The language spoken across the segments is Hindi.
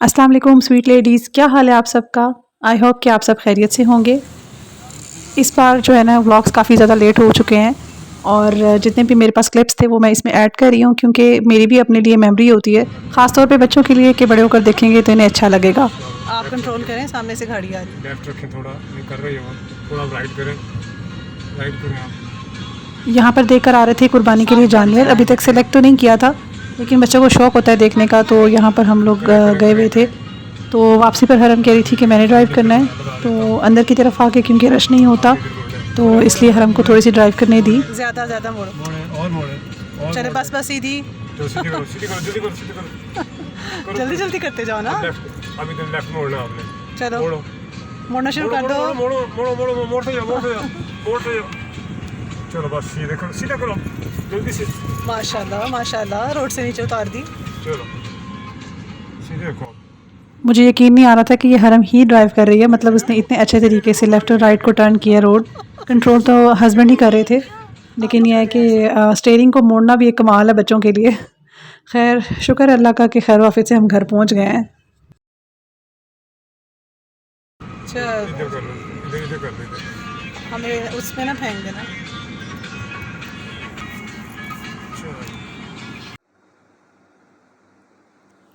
अस्सलाम वालेकुम स्वीट लेडीज़, क्या हाल है आप सबका। आई होप कि आप सब खैरियत से होंगे। इस बार जो है ना व्लॉग्स काफ़ी ज़्यादा लेट हो चुके हैं और जितने भी मेरे पास क्लिप्स थे वो मैं इसमें ऐड कर रही हूँ क्योंकि मेरी भी अपने लिए मेमोरी होती है, ख़ास तौर पे बच्चों के लिए कि बड़े होकर देखेंगे तो इन्हें अच्छा लगेगा। आप कंट्रोल करें, सामने से गाड़ी आ रही है। लेफ्ट रखें, थोड़ा ये कर रही हो, थोड़ा राइट करें, राइट करें आप। यहाँ पर देख कर आ रहे थे कुर्बानी के लिए जानवर, अभी तक सेलेक्ट तो नहीं किया था लेकिन बच्चों को शौक़ होता है देखने का, तो यहाँ पर हम लोग गए हुए थे। तो वापसी पर हरम कह रही थी कि मैंने ड्राइव करना है, तो अंदर की तरफ आके क्योंकि रश नहीं होता तो इसलिए हरम को थोड़ी सी ड्राइव करने दी। ज़्यादा ज़्यादा मोड़ो, मोड़े और मोड़े, चले बस बस सीधी, तो सीधी करो, सीधी करो, जल्दी करो, सीधी करो, जल्दी जल्दी करते जाओ ना। लेफ्ट, अभी तो लेफ्ट मोड़ना आपने। चलो मोड़ो, मोड़ना शुरू कर दो। मोड़ो मोड़ो मोड़ो मोड़ो, मोड़ते जाओ, मोड़ते जाओ, मोड़ते जाओ। चलो बस सीधे करो, सीधा करो, जल्दी से। माशाल्लाह माशाल्लाह, रोड से नीचे उतार दी। चलो सीधे रखो। मुझे यकीन नहीं आ रहा था कि ये हरम ही ड्राइव कर रही है, मतलब उसने इतने अच्छे तरीके से लेफ़्ट और राइट को टर्न किया। रोड कंट्रोल तो हस्बैंड ही कर रहे थे, लेकिन यह है कि स्टीयरिंग को मोड़ना भी एक कमाल है बच्चों के लिए। खैर शुक्र है अल्लाह का कि खैर वाफिस से हम घर पहुंच गए हैं। इधर कर लो, इधर इधर कर लो, हमें उसमें ना फेंक देना।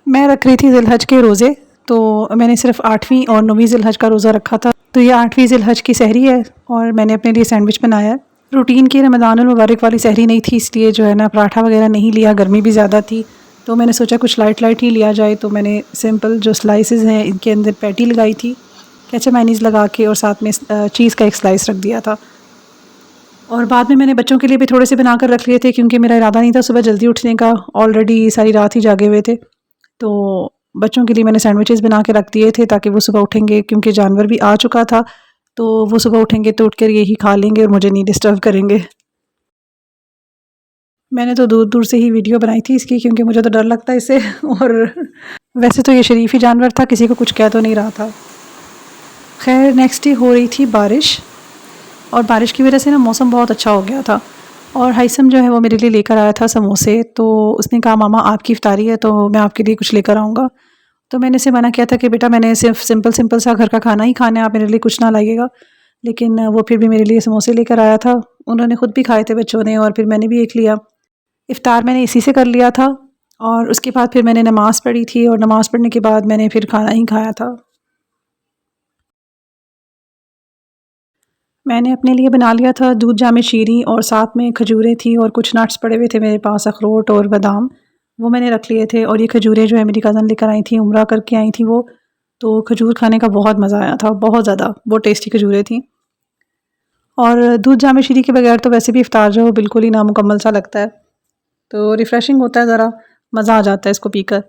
मैं रख रही थी ज़िलहज के रोज़े, तो मैंने सिर्फ 8वीं और 9वीं ज़िलहज का रोज़ा रखा था। तो ये 8वीं ज़िलहज की सहरी है और मैंने अपने लिए सैंडविच बनाया है। रूटीन की रमज़ान अल मुबारक वाली सहरी नहीं थी, इसलिए जो है ना पराठा वगैरह नहीं लिया, गर्मी भी ज़्यादा थी तो मैंने सोचा कुछ लाइट लाइट ही लिया जाए। तो मैंने सिंपल जो स्लाइसेस हैं इनके अंदर पैटी लगाई थी, केचप मेयोनीज़ लगा के, और साथ में चीज़ का एक स्लाइस रख दिया था। और बाद में मैंने बच्चों के लिए भी थोड़े से बना कर रख लिए थे क्योंकि मेरा इरादा नहीं था सुबह जल्दी उठने का, ऑलरेडी सारी रात ही जागे हुए थे। तो बच्चों के लिए मैंने सैंडविचेस बना के रख दिए थे ताकि वो सुबह उठेंगे, क्योंकि जानवर भी आ चुका था तो वो सुबह उठेंगे तो उठकर यही खा लेंगे और मुझे नहीं डिस्टर्ब करेंगे। मैंने तो दूर दूर से ही वीडियो बनाई थी इसकी क्योंकि मुझे तो डर लगता है इससे और वैसे तो ये शरीफ ही जानवर था, किसी को कुछ कह तो नहीं रहा था। खैर नेक्स्ट डे हो रही थी बारिश और बारिश की वजह से ना मौसम बहुत अच्छा हो गया था और हाइसम जो है वो मेरे लिए लेकर आया था समोसे। तो उसने कहा मामा आपकी इफ्तारी है तो मैं आपके लिए कुछ लेकर आऊँगा। तो मैंने इसे मना किया था कि बेटा मैंने सिर्फ सिंपल सिंपल सा घर का खाना ही खाना है, आप मेरे लिए कुछ ना लाइएगा। लेकिन वो फिर भी मेरे लिए समोसे लेकर आया था। उन्होंने ख़ुद भी खाए थे बच्चों ने और फिर मैंने भी एक लिया। इफ़्तार मैंने इसी से कर लिया था और उसके बाद फिर मैंने नमाज़ पढ़ी थी और नमाज़ पढ़ने के बाद मैंने फिर खाना ही खाया था। मैंने अपने लिए बना लिया था दूध जामे शीरी और साथ में खजूरें थी और कुछ नट्स पड़े हुए थे मेरे पास, अखरोट और बादाम, वो मैंने रख लिए थे। और ये खजूरें जो है मेरी कज़न लेकर आई थी, उम्रा करके आई थी वो, तो खजूर खाने का बहुत मज़ा आया था, बहुत ज़्यादा, बहुत टेस्टी खजूरें थी। और दूध जामे शीरी के बगैर तो वैसे भी इफ़्तार जो है बिल्कुल ही नामुकम्मल सा लगता है, तो रिफ़्रेशिंग होता है, ज़रा मज़ा आ जाता है इसको पीकर।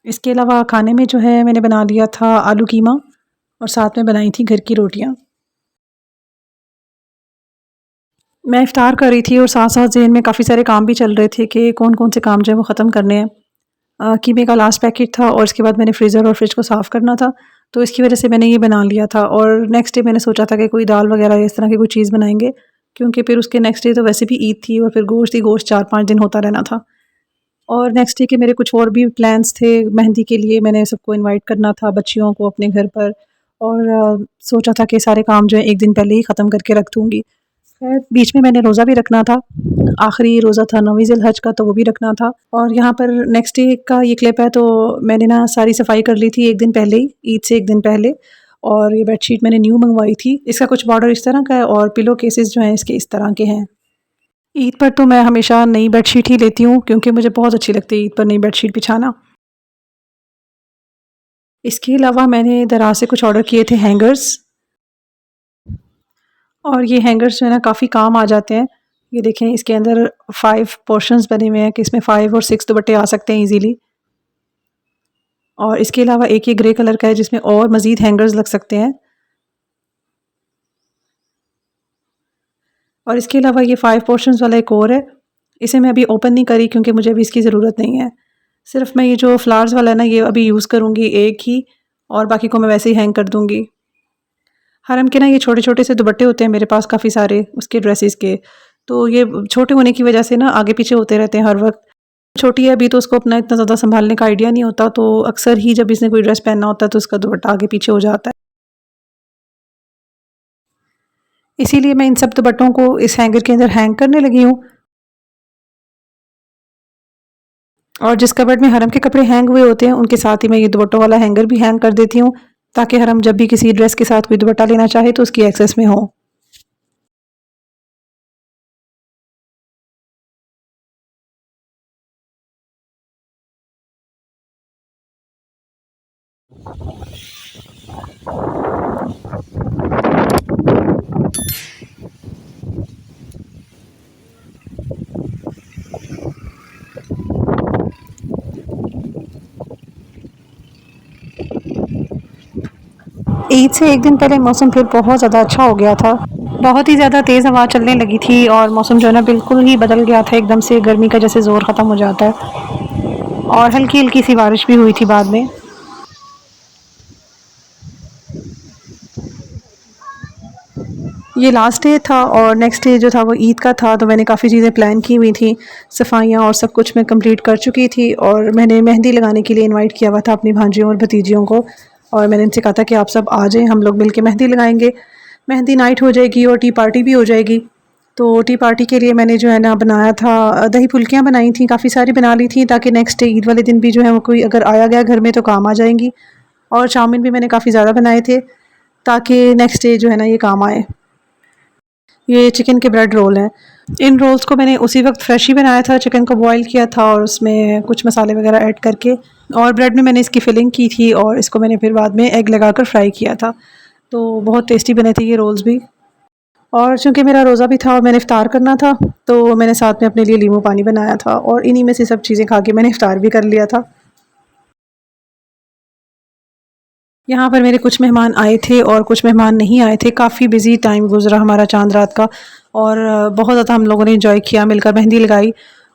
इसके अलावा खाने में जो है मैंने बना लिया था आलू कीमा और साथ में बनाई थी घर की रोटियाँ। मैं इफ़्तार कर रही थी और साथ-साथ ज़हन में काफ़ी सारे काम भी चल रहे थे कि कौन-कौन से काम जो है वो ख़त्म करने हैं। कीमे का लास्ट पैकेट था और इसके बाद मैंने फ्रीज़र और फ्रिज को साफ़ करना था, तो इसकी वजह से मैंने ये बना लिया था। और नेक्स्ट डे मैंने सोचा था कि कोई दाल वग़ैरह इस तरह की कोई चीज़ बनाएँगे, क्योंकि फिर उसके नेक्स्ट डे तो वैसे भी ईद थी और फिर गोश्त ही गोश्त 4-5 दिन होता रहना था। और नेक्स्ट डे के मेरे कुछ और भी प्लान्स थे, मेहंदी के लिए मैंने सबको इनवाइट करना था, बच्चियों को अपने घर पर, और सोचा था कि सारे काम जो है एक दिन पहले ही ख़त्म करके रख दूँगी। खैर बीच में मैंने रोज़ा भी रखना था, आखिरी रोज़ा था 9वीं ज़िलहज का, तो वो भी रखना था। और यहाँ पर नेक्स्ट डे का ये क्लिप है, तो मैंने ना सारी सफाई कर ली थी एक दिन पहले ही, ईद से एक दिन पहले। और ये बेडशीट मैंने न्यू मंगवाई थी, इसका कुछ बॉर्डर इस तरह का है और पिलो केसेस जो हैं इसके इस तरह के हैं। ईद पर तो मैं हमेशा नई बेडशीट ही लेती हूँ क्योंकि मुझे बहुत अच्छी लगती है ईद पर नई बेडशीट बिछाना। इसके अलावा मैंने दराज से कुछ ऑर्डर किए थे हैंगर्स, और ये हैंगर्स जो है ना काफ़ी काम आ जाते हैं। ये देखें इसके अंदर 5 पोर्शंस बने हुए हैं कि इसमें 5 और 6 दुपट्टे आ सकते हैं ईज़िली। और इसके अलावा एक ये ग्रे कलर का है जिसमें और मज़ीद हैंगर्स लग सकते हैं। और इसके अलावा ये 5 पोर्शंस वाला एक और है, इसे मैं अभी ओपन नहीं करी क्योंकि मुझे अभी इसकी ज़रूरत नहीं है। सिर्फ मैं ये जो फ्लावर्स वाला है ना, ये अभी यूज़ करूँगी एक ही, और बाकी को मैं वैसे ही हैंग कर दूँगी। हरम के ना ये छोटे-छोटे से दुपट्टे होते हैं मेरे पास काफ़ी सारे उसके ड्रेसेस के, तो ये छोटे होने की वजह से ना आगे पीछे होते रहते हैं हर वक़्त। छोटी है अभी तो उसको अपना इतना ज़्यादा संभालने का आइडिया नहीं होता, तो अक्सर ही जब इसने कोई ड्रेस पहनना होता है तो उसका दुपट्टा आगे पीछे हो जाता है। इसीलिए मैं इन सब दुपट्टों को इस हैंगर के अंदर हैंग करने लगी हूँ। और जिस कबर्ड में हरम के कपड़े हैंग हुए होते हैं उनके साथ ही मैं ये दुपट्टों वाला हैंगर भी हैंग कर देती हूँ, ताकि हरम जब भी किसी ड्रेस के साथ कोई दुपट्टा लेना चाहे तो उसकी एक्सेस में हो। ईद से एक दिन पहले मौसम फिर बहुत ज़्यादा अच्छा हो गया था। बहुत ही ज़्यादा तेज़ हवा चलने लगी थी और मौसम जो है ना बिल्कुल ही बदल गया था एकदम से, गर्मी का जैसे ज़ोर ख़त्म हो जाता है। और हल्की हल्की सी बारिश भी हुई थी बाद में। ये लास्ट डे था और नेक्स्ट डे जो था वो ईद का था, तो मैंने काफ़ी चीज़ें प्लान की हुई थी, सफाइयाँ और सब कुछ मैं कंप्लीट कर चुकी थी। और मैंने मेहंदी लगाने के लिए इनवाइट किया हुआ था अपनी भांजियों और भतीजियों को, और मैंने इनसे कहा था कि आप सब आ जाएं, हम लोग मिलके मेहंदी लगाएंगे। मेहंदी नाइट हो जाएगी और टी पार्टी भी हो जाएगी। तो टी पार्टी के लिए मैंने जो है ना बनाया था, दही फुल्कियाँ बनाई थी, काफ़ी सारी बना ली थी, ताकि नेक्स्ट डे ईद वाले दिन भी जो है वो कोई अगर आया गया घर में तो काम आ जाएंगी। और चाउमीन भी मैंने काफ़ी ज़्यादा बनाए थे, ताकि नेक्स्ट डे जो है ना ये काम आए। ये चिकन के ब्रेड रोल हैं। इन रोल्स को मैंने उसी वक्त फ्रेश ही बनाया था, चिकन को बॉईल किया था और उसमें कुछ मसाले वगैरह ऐड करके, और ब्रेड में मैंने इसकी फिलिंग की थी और इसको मैंने फिर बाद में एग लगाकर फ्राई किया था। तो बहुत टेस्टी बने थे ये रोल्स भी। और चूँकि मेरा रोज़ा भी था और मैंने इफ़्तार करना था, तो मैंने साथ में अपने लिए नींबू पानी बनाया था और इन्हीं में से सब चीज़ें खा के मैंने इफ़्तार भी कर लिया था। यहाँ पर मेरे कुछ मेहमान आए थे और कुछ मेहमान नहीं आए थे। काफ़ी बिज़ी टाइम गुज़रा हमारा चाँद रात का, और बहुत ज़्यादा हम लोगों ने एंजॉय किया, मिलकर मेहंदी लगाई।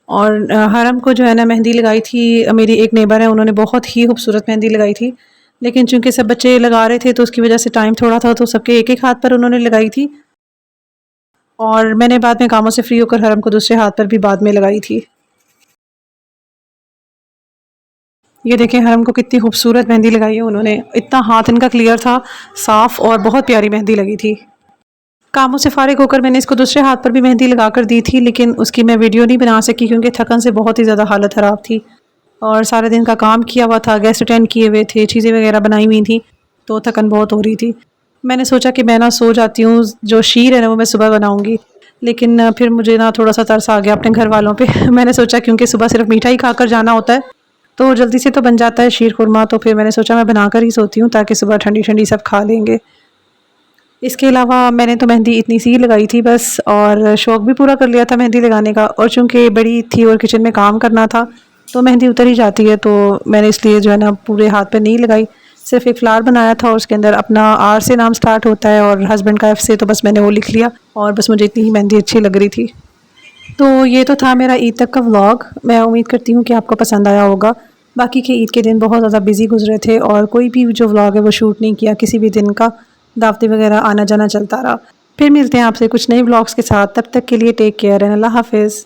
और हरम को जो है ना मेहंदी लगाई थी, मेरी एक नेबर है, उन्होंने बहुत ही खूबसूरत मेहंदी लगाई थी। लेकिन चूँकि सब बच्चे लगा रहे थे तो उसकी वजह से टाइम थोड़ा था, तो सबके एक-एक हाथ पर उन्होंने लगाई थी। और मैंने बाद में कामों से फ्री होकर हरम को दूसरे हाथ पर भी बाद में लगाई थी। ये देखें हरम को कितनी खूबसूरत मेहंदी लगाई है उन्होंने, इतना हाथ इनका क्लियर था, साफ़, और बहुत प्यारी मेहंदी लगी थी। कामों से फ़ारिग होकर मैंने इसको दूसरे हाथ पर भी मेहंदी लगा कर दी थी, लेकिन उसकी मैं वीडियो नहीं बना सकी क्योंकि थकन से बहुत ही ज़्यादा हालत ख़राब थी। और सारे दिन का काम किया हुआ था, गेस्ट अटेंड किए हुए थे, चीज़ें वगैरह बनाई हुई थी, तो थकन बहुत हो रही थी। मैंने सोचा कि मैं ना सो जाती हूँ, जो शीर है ना वो मैं सुबह बनाऊँगी। लेकिन फिर मुझे ना थोड़ा-सा तरस आ गया अपने घर वालों पे। मैंने सोचा क्योंकि सुबह सिर्फ़ मीठा ही खाकर जाना होता है, तो जल्दी से तो बन जाता है शीर खुरमा, तो फिर मैंने सोचा मैं बनाकर ही सोती हूँ ताकि सुबह ठंडी-ठंडी सब खा लेंगे। इसके अलावा मैंने तो मेहंदी इतनी सी ही लगाई थी बस, और शौक़ भी पूरा कर लिया था मेहंदी लगाने का। और चूँकि बड़ी थी और किचन में काम करना था, तो मेहंदी उतर ही जाती है, तो मैंने इसलिए जो है ना पूरे हाथ पे नहीं लगाई। सिर्फ़ एक फ्लावर बनाया था और उसके अंदर अपना आर से नाम स्टार्ट होता है और हस्बैंड का एफ़ से, तो बस मैंने वो लिख लिया, और बस मुझे इतनी ही मेहंदी अच्छी लग रही थी। तो ये तो था मेरा ईद तक का व्लॉग। मैं उम्मीद करती हूँ कि आपको पसंद आया होगा। बाकी के ईद के दिन बहुत ज़्यादा बिज़ी गुज़रे थे और कोई भी जो व्लॉग है वो शूट नहीं किया किसी भी दिन का। दावतें वगैरह आना जाना चलता रहा। फिर मिलते हैं आपसे कुछ नए व्लॉग्स के साथ, तब तक के लिए टेक केयर एंड अल्लाह हाफ़िज़।